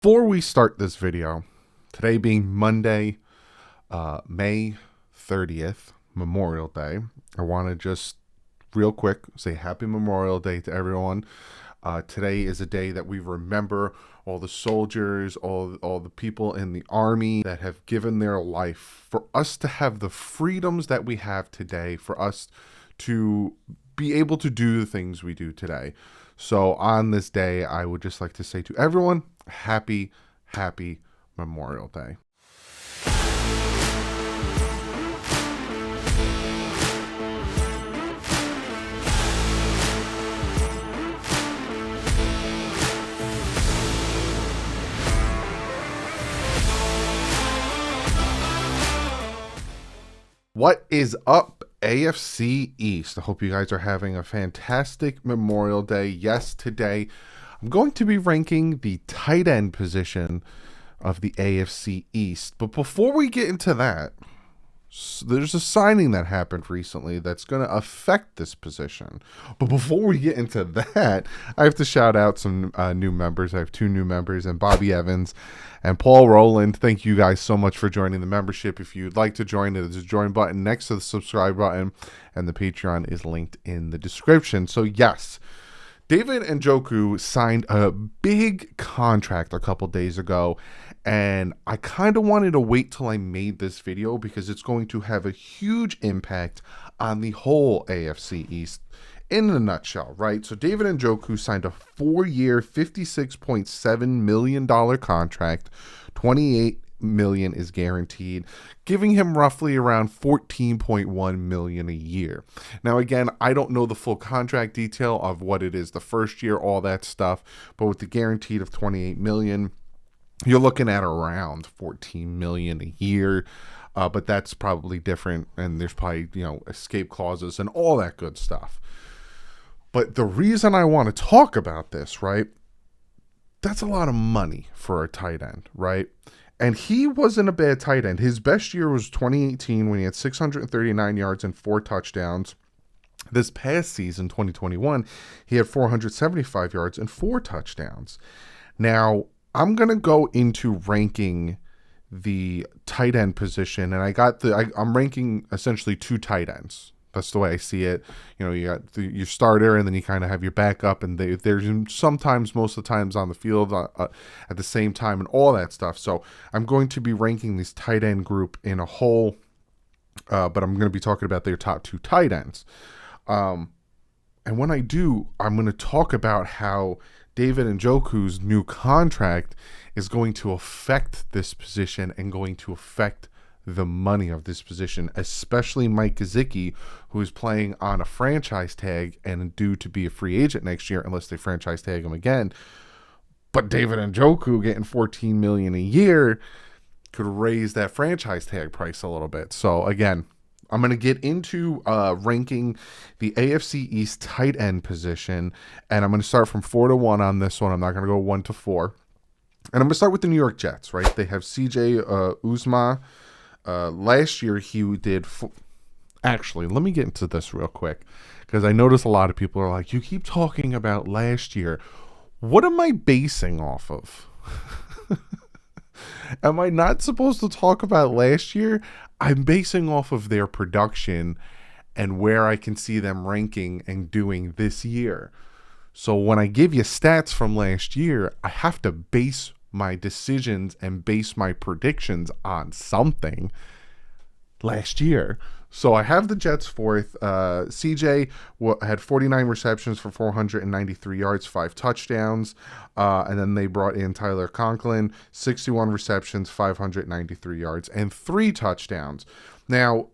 Before we start this video, today being Monday, May 30th, Memorial Day, I want to just real quick say happy Memorial Day to everyone. Today is a day that we remember all the soldiers, all the people in the army that have given their life for us to have the freedoms that we have today, for us to be able to do the things we do today. So on this day, I would just like to say to everyone, happy Memorial Day. What is up, AFC East? I hope you guys are having a fantastic Memorial Day. Yes, today I'm going to be ranking the tight end position of the AFC East. But before we get into that, there's a signing that happened recently that's going to affect this position. But before we get into that, I have to shout out some new members. I have two new members, and Bobby Evans and Paul Rowland. Thank you guys so much for joining the membership. If you'd like to join, there's a join button next to the subscribe button, and the Patreon is linked in the description. So yes, David Njoku signed a big contract a couple days ago, and I kind of wanted to wait till I made this video because it's going to have a huge impact on the whole AFC East in a nutshell, right? So David Njoku signed a 4-year, $56.7 million contract. $28 million is guaranteed, giving him roughly around $14.1 million a year. Now, again, I don't know the full contract detail of what it is the first year, all that stuff, but with the guaranteed of $28 million, you're looking at around $14 million a year. But that's probably different, and there's probably, escape clauses and all that good stuff. But the reason I want to talk about this, right, that's a lot of money for a tight end, right? And he wasn't a bad tight end. His best year was 2018 when he had 639 yards and 4 touchdowns. This past season, 2021, he had 475 yards and 4 touchdowns. Now, I'm going to go into ranking the tight end position, and I'm ranking essentially 2 tight ends. That's the way I see it. You got your starter, and then you kind of have your backup, and they're sometimes, most of the times, on the field at the same time, and all that stuff. So I'm going to be ranking this tight end group in a whole, but I'm going to be talking about their top 2 tight ends. And when I do, I'm going to talk about how David Njoku's new contract is going to affect this position and going to affect the money of this position, especially Mike Gesicki, who is playing on a franchise tag and due to be a free agent next year unless they franchise tag him again. But David Njoku getting $14 million a year could raise that franchise tag price a little bit. So again, I'm going to get into ranking the AFC East tight end position, and I'm going to start from 4 to 1 on this one. I'm not going to go 1 to 4. And I'm going to start with the New York Jets, right? They have CJ Uzomah. Last year he did actually, let me get into this real quick, because I notice a lot of people are like, you keep talking about last year. What am I basing off of? Am I not supposed to talk about last year? I'm basing off of their production and where I can see them ranking and doing this year. So when I give you stats from last year, I have to base my decisions and base my predictions on something last year. So I have the Jets 4th. CJ had 49 receptions for 493 yards, 5 touchdowns. And then they brought in Tyler Conklin, 61 receptions, 593 yards, and 3 touchdowns. Now,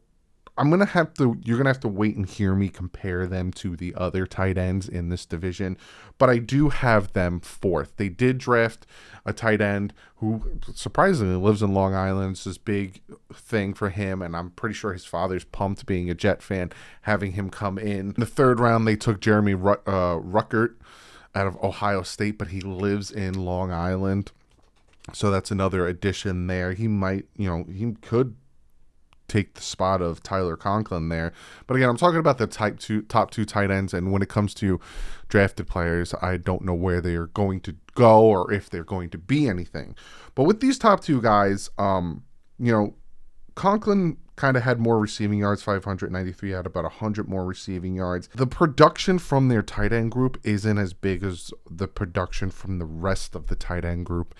you're going to have to wait and hear me compare them to the other tight ends in this division, but I do have them 4th. They did draft a tight end who surprisingly lives in Long Island. It's this big thing for him, and I'm pretty sure his father's pumped being a Jet fan, having him come in. In the 3rd round, they took Jeremy Ruckert out of Ohio State, but he lives in Long Island. So that's another addition there. He might, he could take the spot of Tyler Conklin there. But again, I'm talking about the top two tight ends, and when it comes to drafted players, I don't know where they are going to go or if they're going to be anything. But with these top two guys, Conklin kind of had more receiving yards, 593, had about 100 more receiving yards. The production from their tight end group isn't as big as the production from the rest of the tight end group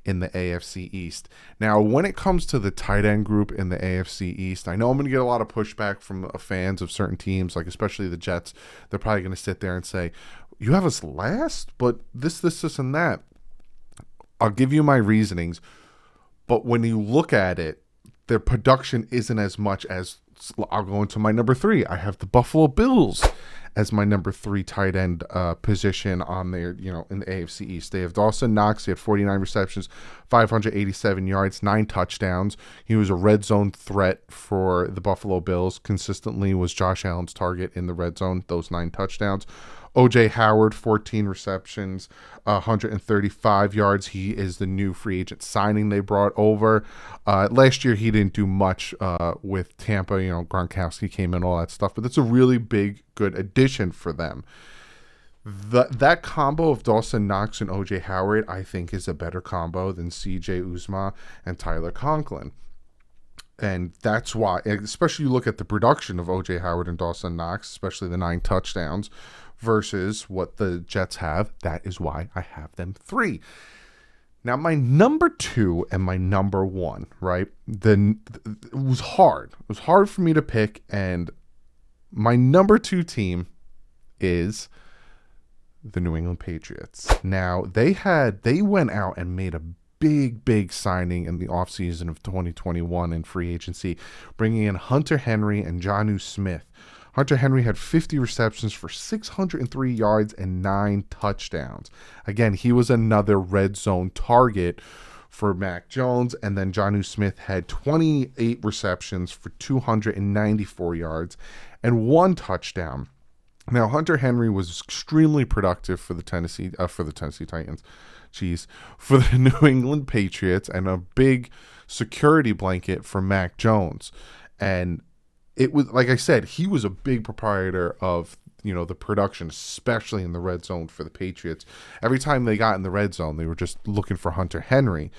in the AFC East. Now, when it comes to the tight end group in the AFC East, I know I'm going to get a lot of pushback from fans of certain teams, like especially the Jets. They're probably going to sit there and say, you have us last, but this, and that. I'll give you my reasonings, but when you look at it, their production isn't as much as, I'll go into my number 3. I have the Buffalo Bills as my number 3 tight end position on there, in the AFC East. They have Dawson Knox. He had 49 receptions, 587 yards, 9 touchdowns. He was a red zone threat for the Buffalo Bills. Consistently was Josh Allen's target in the red zone, those 9 touchdowns. O.J. Howard, 14 receptions, 135 yards. He is the new free agent signing they brought over. Last year, he didn't do much with Tampa. Gronkowski came in, all that stuff. But that's a really big, good addition for them. That combo of Dawson Knox and O.J. Howard, I think, is a better combo than C.J. Uzomah and Tyler Conklin. And that's why, especially you look at the production of O.J. Howard and Dawson Knox, especially the 9 touchdowns, versus what the Jets have. That is why I have them 3. Now, my number 2 and my number 1, right? It was hard. It was hard for me to pick, and my number 2 team is the New England Patriots. Now, they went out and made a big signing in the offseason of 2021 in free agency, bringing in Hunter Henry and Jonnu Smith. Hunter Henry had 50 receptions for 603 yards and 9 touchdowns. Again, he was another red zone target for Mac Jones. And then Jonnu Smith had 28 receptions for 294 yards and 1 touchdown. Now, Hunter Henry was extremely productive for the Tennessee Titans. For the New England Patriots, and a big security blanket for Mac Jones. And it was, like I said, he was a big proprietor of, the production, especially in the red zone for the Patriots. Every time they got in the red zone, they were just looking for Hunter Henry.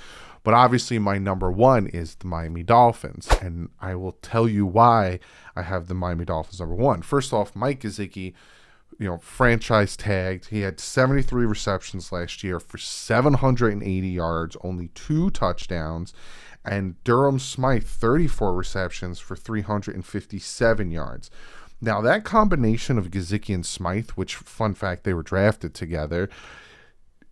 But obviously my number 1 is the Miami Dolphins, and I will tell you why I have the Miami Dolphins number 1. First off, Mike Gesicki, franchise tagged. He had 73 receptions last year for 780 yards, only 2 touchdowns. And Durham Smythe, 34 receptions for 357 yards. Now, that combination of Gesicki and Smythe, which, fun fact, they were drafted together,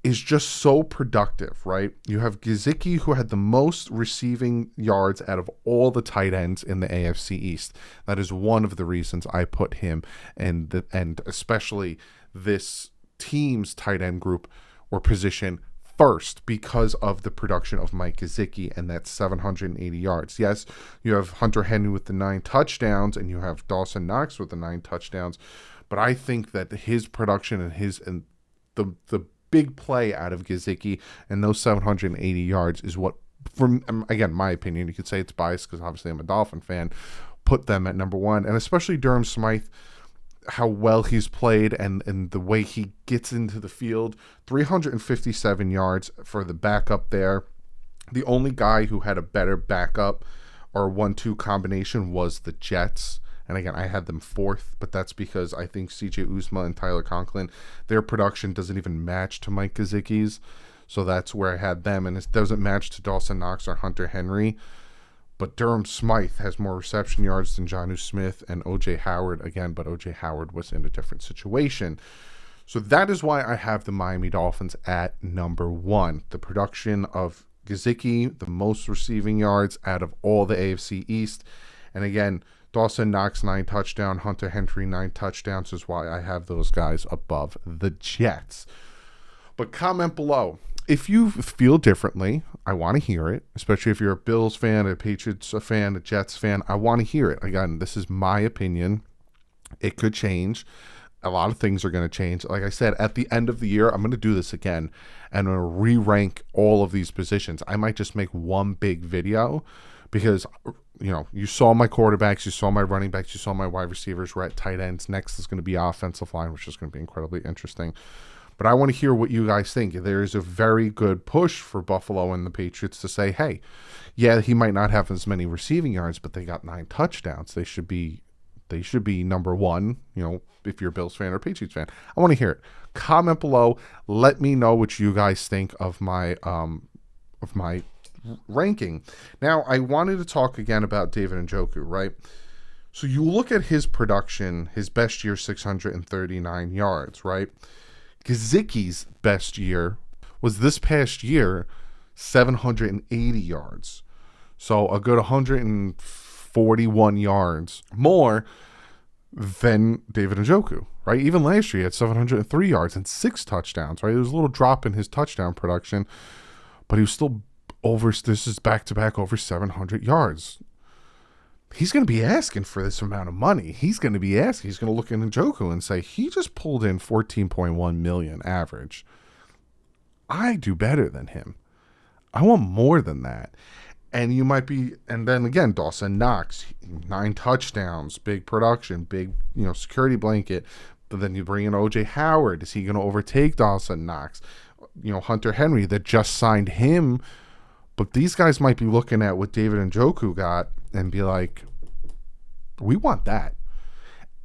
is just so productive, right? You have Gesicki, who had the most receiving yards out of all the tight ends in the AFC East. That is one of the reasons I put him and especially this team's tight end group or position first, because of the production of Mike Gesicki and that 780 yards. Yes, you have Hunter Henry with the 9 touchdowns, and you have Dawson Knox with the 9 touchdowns, but I think that his production and the big play out of Gesicki and those 780 yards is what, from again, my opinion, you could say it's biased because obviously I'm a Dolphin fan, put them at number 1. And especially Durham Smythe, how well he's played and the way he gets into the field. 357 yards for the backup there. The only guy who had a better backup or 1-2 combination was the Jets. And again, I had them 4th, but that's because I think C.J. Uzomah and Tyler Conklin, their production doesn't even match to Mike Gesicki's. So that's where I had them. And it doesn't match to Dawson Knox or Hunter Henry. But Durham Smythe has more reception yards than Jonnu Smith and O.J. Howard again, but O.J. Howard was in a different situation. So that is why I have the Miami Dolphins at number 1. The production of Gesicki, the most receiving yards out of all the AFC East. And again, Dawson Knox, 9 touchdowns, Hunter Henry, 9 touchdowns is why I have those guys above the Jets. But comment below. If you feel differently, I want to hear it, especially if you're a Bills fan, a Patriots fan, a Jets fan. I want to hear it. Again, this is my opinion. It could change. A lot of things are going to change. Like I said, at the end of the year, I'm going to do this again, and I'm going to re-rank all of these positions. I might just make one big video because you saw my quarterbacks, you saw my running backs, you saw my wide receivers. We're at tight ends. Next is going to be offensive line, which is going to be incredibly interesting. But I want to hear what you guys think. There is a very good push for Buffalo and the Patriots to say, hey, yeah, he might not have as many receiving yards, but they got 9 touchdowns. They should be number one, if you're a Bills fan or Patriots fan. I want to hear it. Comment below. Let me know what you guys think of my ranking. Now, I wanted to talk again about David Njoku, right? So you look at his production, his best year, 639 yards, right? Gesicki's best year was this past year, 780 yards. So a good 141 yards more than David Njoku, right? Even last year, he had 703 yards and 6 touchdowns, right? There was a little drop in his touchdown production, but he was still this is back-to-back over 700 yards. He's going to be asking for this amount of money. He's going to look at Njoku and say, he just pulled in 14.1 million average. I do better than him. I want more than that. And then again, Dawson Knox, 9 touchdowns, big production, big, security blanket. But then you bring in OJ Howard. Is he going to overtake Dawson Knox? Hunter Henry that just signed him. But these guys might be looking at what David Njoku got and be like, we want that.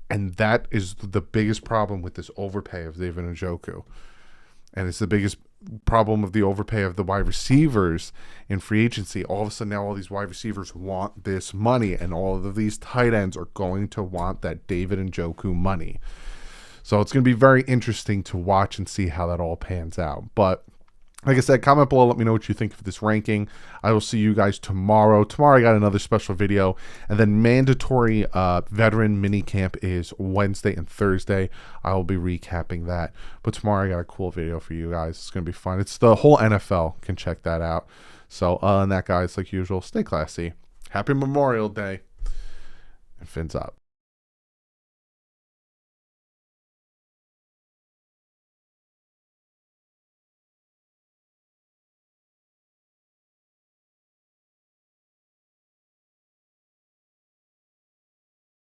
And that is the biggest problem with this overpay of David Njoku. And it's the biggest problem of the overpay of the wide receivers in free agency. All of a sudden now all these wide receivers want this money, and all of these tight ends are going to want that David Njoku money. So it's going to be very interesting to watch and see how that all pans out. But like I said, comment below. Let me know what you think of this ranking. I will see you guys tomorrow. Tomorrow I got another special video. And then mandatory veteran minicamp is Wednesday and Thursday. I will be recapping that. But tomorrow I got a cool video for you guys. It's going to be fun. It's the whole NFL. Can check that out. So other than that, guys, like usual, stay classy. Happy Memorial Day. And fins up.